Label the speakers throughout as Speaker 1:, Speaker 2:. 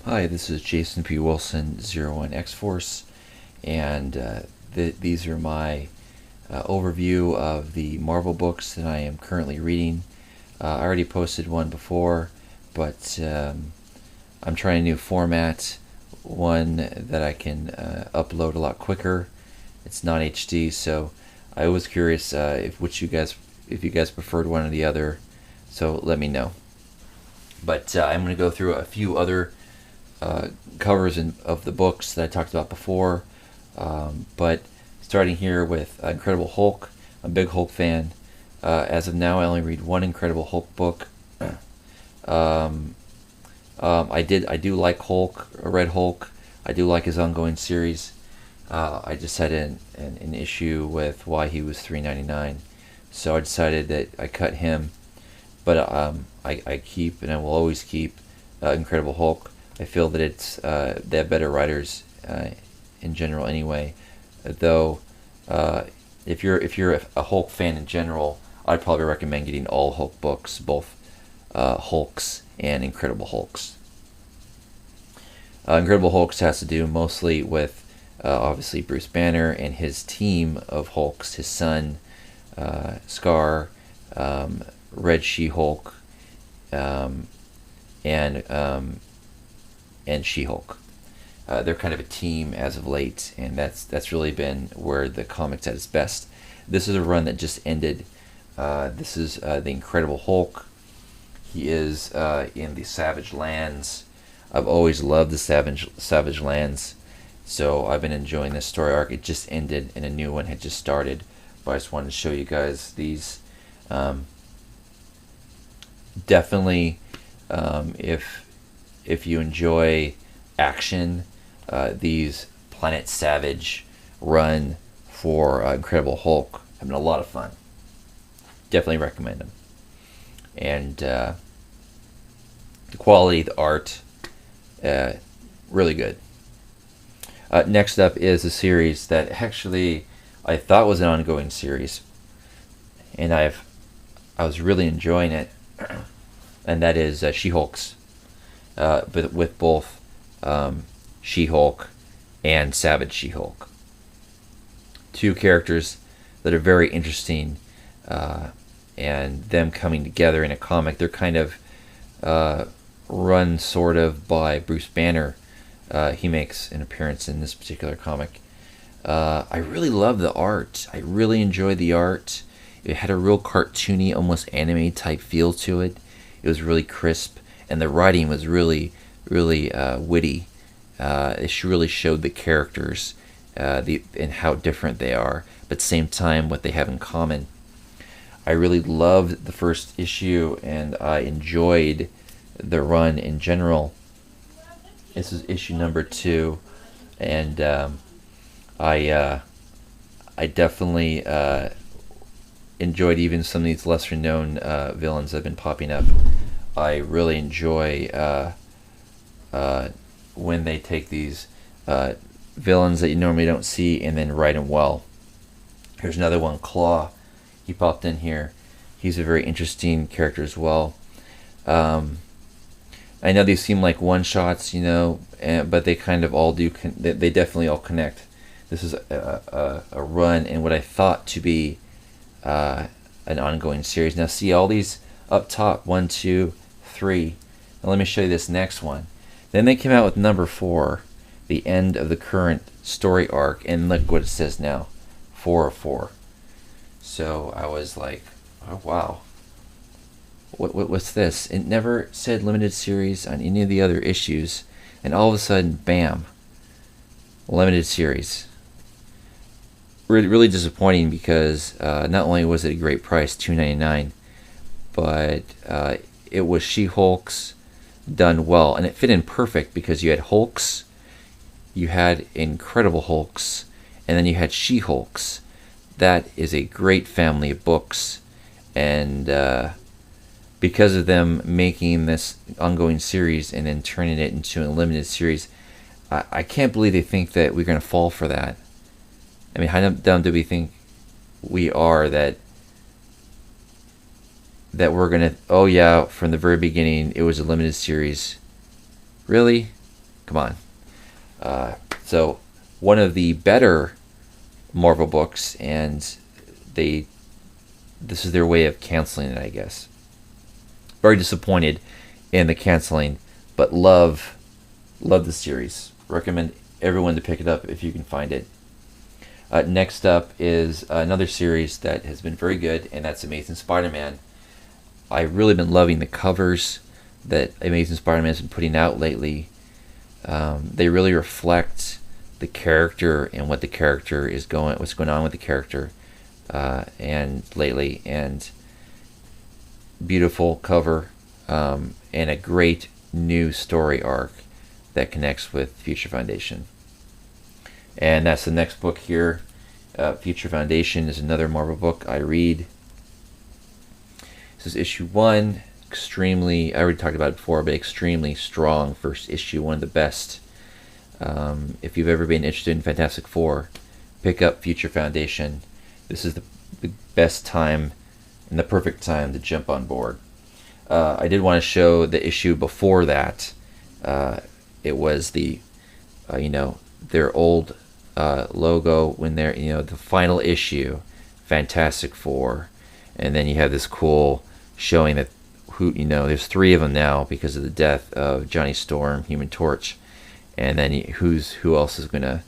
Speaker 1: Hi, this is Jason P. Wilson, 01X-Force, and these are my overview of the Marvel books that I am currently reading. I already posted one before, but I'm trying a new format, one that I can upload a lot quicker. It's not HD, so I was curious if you guys preferred one or the other, so let me know. But I'm going to go through a few other covers of the books that I talked about before. But starting here with Incredible Hulk, I'm a big Hulk fan. As of now, I only read one Incredible Hulk book. I do like Hulk, Red Hulk. I do like his ongoing series. I just had an issue with why he was $3.99, so I decided that I cut him. But I keep and I will always keep Incredible Hulk. I feel that they have better writers in general anyway. Though, if you're a Hulk fan in general, I'd probably recommend getting all Hulk books, both Hulks and Incredible Hulks. Incredible Hulks has to do mostly with obviously Bruce Banner and his team of Hulks, his son, Scar, Red She-Hulk, and She-Hulk. They're kind of a team as of late, and that's really been where the comic's at its best. This is a run that just ended. This is the Incredible Hulk. He is in the Savage Lands. I've always loved the Savage Lands, so I've been enjoying this story arc. It just ended, and a new one had just started. But I just wanted to show you guys these. Definitely, if you enjoy action, these Planet Savage run for Incredible Hulk have been a lot of fun. Definitely recommend them. And the quality of the art, really good. Next up is a series that actually I thought was an ongoing series, and I was really enjoying it, and that is She-Hulk's, but with both She-Hulk and Savage She-Hulk. Two characters that are very interesting, and them coming together in a comic. They're kind of run sort of by Bruce Banner. He makes an appearance in this particular comic. I really love the art. I really enjoy the art. It had a real cartoony, almost anime type feel to it. It was really crisp, and the writing was really, really witty. It really showed the characters and how different they are, but at the same time what they have in common. I really loved the first issue, and I enjoyed the run in general. This is issue number 2, and I definitely enjoyed even some of these lesser known villains that have been popping up. I really enjoy when they take these villains that you normally don't see and then write them well. Here's another one, Claw. He popped in here. He's a very interesting character as well. I know these seem like one-shots, but they kind of all do. They definitely all connect. This is a run in what I thought to be an ongoing series. Now see all these up top, 1, 2, 3. Now let me show you this next one. Then they came out with number 4, the end of the current story arc, and look what it says now, 4 of 4. So I was like, oh wow, what's this? It never said limited series on any of the other issues, and all of a sudden, bam, limited series. Really disappointing, because not only was it a great price, $2.99, but it was She-Hulk's done well, and it fit in perfect because you had Hulks, you had Incredible Hulks, and then you had She-Hulks. That is a great family of books, and because of them making this ongoing series and then turning it into a limited series, I can't believe they think that we're going to fall for that. I mean, how dumb do we think we are that we're going to, oh yeah, from the very beginning, it was a limited series. Really? Come on. So one of the better Marvel books, and this is their way of canceling it, I guess. Very disappointed in the canceling, but love the series. Recommend everyone to pick it up if you can find it. Next up is another series that has been very good, and that's Amazing Spider-Man. I've really been loving the covers that Amazing Spider-Man has been putting out lately. They really reflect the character and what the character is what's going on with the character, and lately, and beautiful cover, and a great new story arc that connects with Future Foundation. And that's the next book here. Future Foundation is another Marvel book I read. This is issue 1. Extremely, I already talked about it before, but extremely strong first issue. One of the best. If you've ever been interested in Fantastic Four, pick up Future Foundation. This is the best time and the perfect time to jump on board. I did want to show the issue before that. It was the, their old logo when they're, the final issue, Fantastic Four, and then you have this cool showing that there's 3 of them now because of the death of Johnny Storm, Human Torch, and then who else is gonna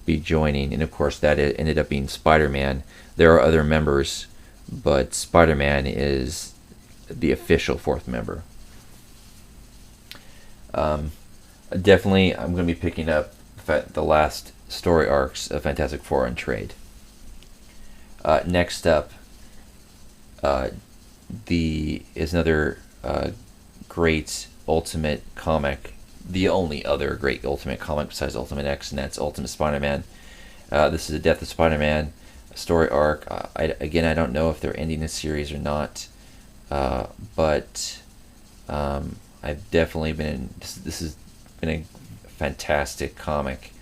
Speaker 1: be joining? And of course, that ended up being Spider-Man. There are other members, but Spider-Man is the official 4th member. Definitely, I'm going to be picking up the last story arcs of Fantastic Four on trade. Next up, is another great Ultimate comic, the only other great Ultimate comic besides Ultimate X, and that's Ultimate Spider-Man. This is the Death of Spider-Man story arc. I don't know if they're ending the series or not, but I've definitely been. This has been a fantastic comic,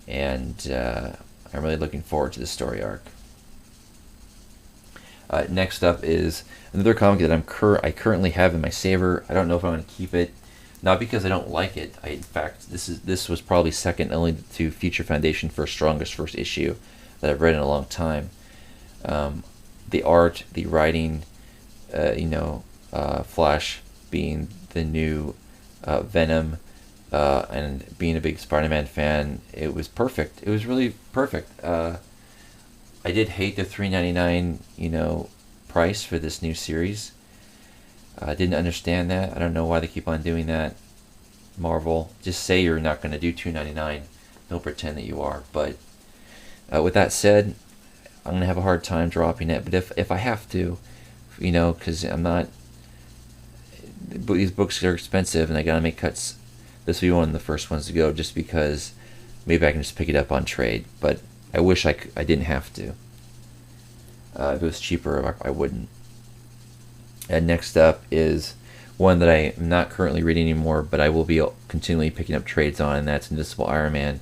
Speaker 1: and I'm really looking forward to the story arc. Next up is another comic that I currently have in my saver. I don't know if I'm going to keep it, not because I don't like it. In fact, this was probably second only to Future Foundation for strongest first issue that I've read in a long time. The art, the writing, Flash being the new Venom, and being a big Spider-Man fan, it was perfect. It was really perfect. I did hate the $3.99, price for this new series. I didn't understand that. I don't know why they keep on doing that. Marvel, just say you're not going to do $2.99. Don't pretend that you are. But with that said, I'm going to have a hard time dropping it. But if I have to, because I'm not. These books are expensive, and I got to make cuts. This will be one of the first ones to go, just because maybe I can just pick it up on trade. But I wish I didn't have to. If it was cheaper, I wouldn't. And next up is one that I am not currently reading anymore, but I will be continually picking up trades on, and that's Invisible Iron Man.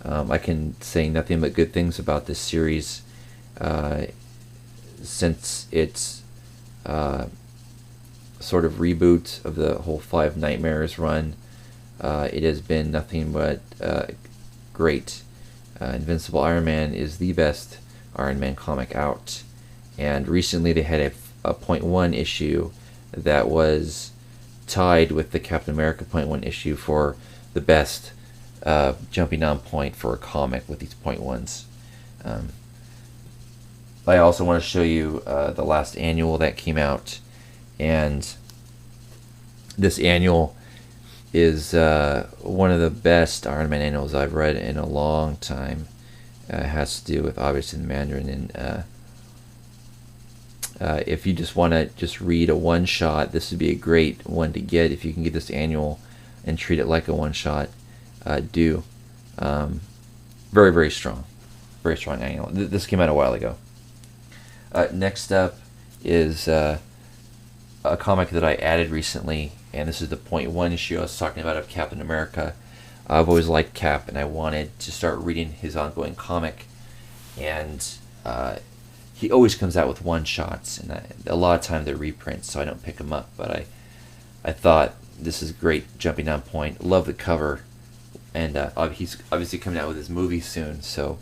Speaker 1: I can say nothing but good things about this series since its sort of reboot of the whole Five Nightmares run. It has been nothing but great. Invincible Iron Man is the best Iron Man comic out, and recently they had a .1 issue that was tied with the Captain America .1 issue for the best jumping on point for a comic with these .1s. I also want to show you the last annual that came out, and this annual is one of the best Iron Man annuals I've read in a long time. It has to do with obviously the Mandarin, and if you just want to just read a one-shot, this would be a great one to get. If you can get this annual and treat it like a one-shot, do. Very, very strong. Very strong annual. This came out a while ago. Next up is a comic that I added recently, and this is the .1 issue I was talking about of Captain America. I've always liked Cap, and I wanted to start reading his ongoing comic, and he always comes out with one-shots, and a lot of time they're reprints, so I don't pick them up, but I thought this is great jumping on point. Love the cover. and he's obviously coming out with his movie soon, so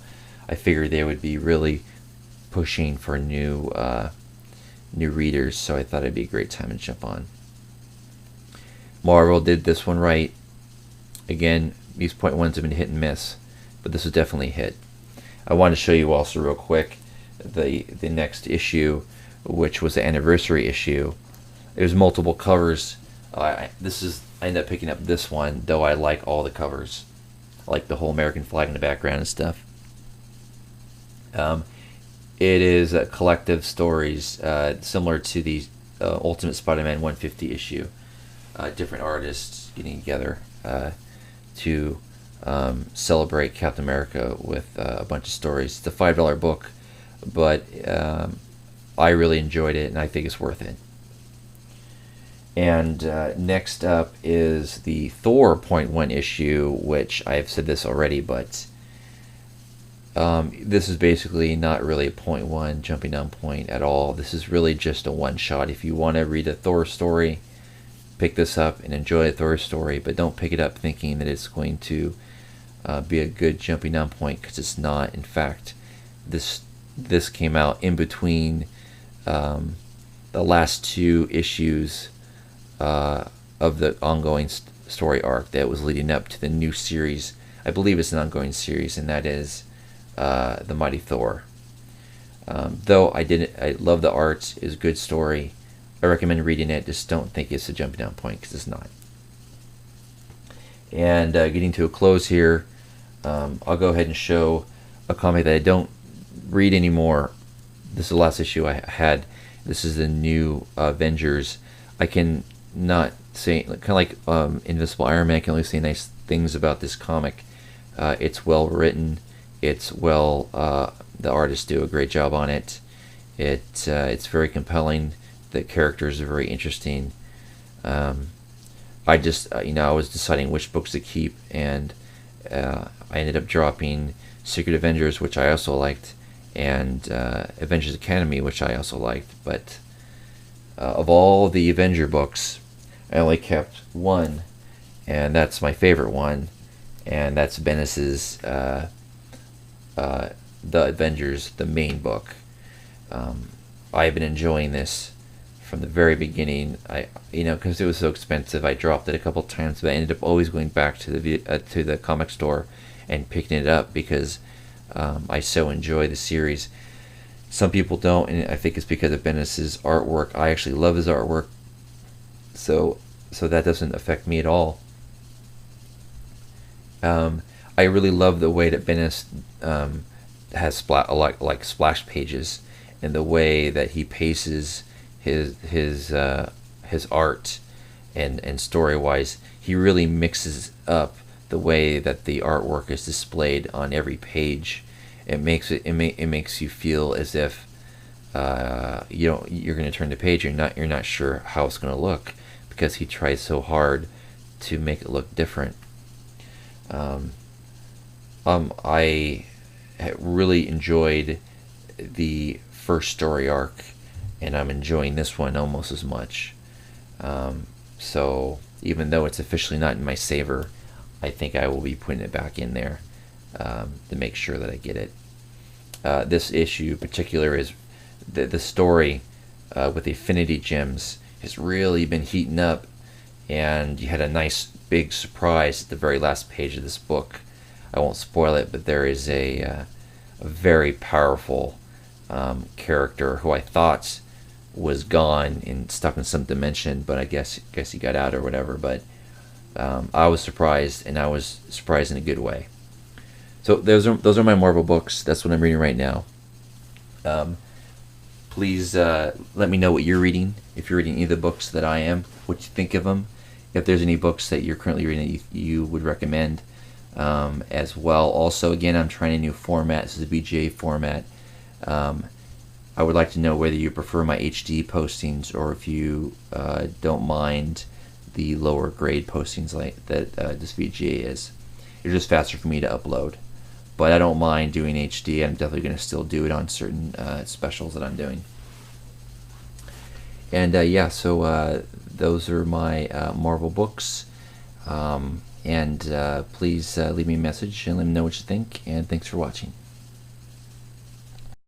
Speaker 1: I figured they would be really pushing for new readers, so I thought it'd be a great time to jump on. Marvel did this one right. Again, these point ones have been hit and miss, but this was definitely a hit. I want to show you also real quick the next issue, which was the anniversary issue. There's multiple covers. I ended up picking up this one, though I like all the covers. I like the whole American flag in the background and stuff. It is collective stories similar to the Ultimate Spider-Man 150 issue. Different artists getting together to celebrate Captain America with a bunch of stories. It's a $5 book, but I really enjoyed it, and I think it's worth it. And next up is the Thor .1 issue, which I've said this already, but this is basically not really a .1 jumping down point at all. This is really just a one-shot. If you want to read a Thor story, pick this up and enjoy a Thor story, but don't pick it up thinking that it's going to be a good jumping down point, because it's not. In fact, this came out in between the last two issues of the ongoing story arc that was leading up to the new series. I believe it's an ongoing series, and that is The Mighty Thor. Though I love the art, it's a good story. I recommend reading it. Just don't think it's a jumping down point, because it's not. And getting to a close here, I'll go ahead and show a comic that I don't read anymore. This is the last issue I had. This is the new Avengers. I can not say, kind of like Invincible Iron Man, I can only say nice things about this comic. It's well written. It's well, the artists do a great job on it. It's very compelling. The characters are very interesting. I just, I was deciding which books to keep, and I ended up dropping Secret Avengers, which I also liked, and Avengers Academy, which I also liked. But of all the Avenger books, I only kept one, and that's my favorite one, and that's Bendis's The Avengers, the main book. I've been enjoying this from the very beginning. Because it was so expensive, I dropped it a couple times, but I ended up always going back to the comic store and picking it up, because I so enjoy the series. Some people don't, and I think it's because of Bendis's artwork. I actually love his artwork, so that doesn't affect me at all. I really love the way that Bendis has splash pages, and the way that he paces his art, and story wise, he really mixes up the way that the artwork is displayed on every page. It makes you feel as if you're going to turn the page. You're not sure how it's going to look, because he tries so hard to make it look different. I really enjoyed the first story arc, and I'm enjoying this one almost as much. So even though it's officially not in my saver, I think I will be putting it back in there to make sure that I get it. This issue in particular is the story with the Affinity Gems has really been heating up, and you had a nice big surprise at the very last page of this book. I won't spoil it, but there is a very powerful character who I thought was gone and stuck in some dimension, but I guess he got out or whatever. But I was surprised, and I was surprised in a good way. So those are my Marvel books. That's what I'm reading right now. Please let me know what you're reading. If you're reading any of the books that I am, what you think of them. If there's any books that you're currently reading that you would recommend as well. Also, again, I'm trying a new format. This is a VGA format. I would like to know whether you prefer my HD postings, or if you don't mind the lower grade postings like that this VGA is. It's just faster for me to upload. But I don't mind doing HD. I'm definitely going to still do it on certain specials that I'm doing. And yeah, so those are my Marvel books. And please leave me a message and let me know what you think. And thanks for watching.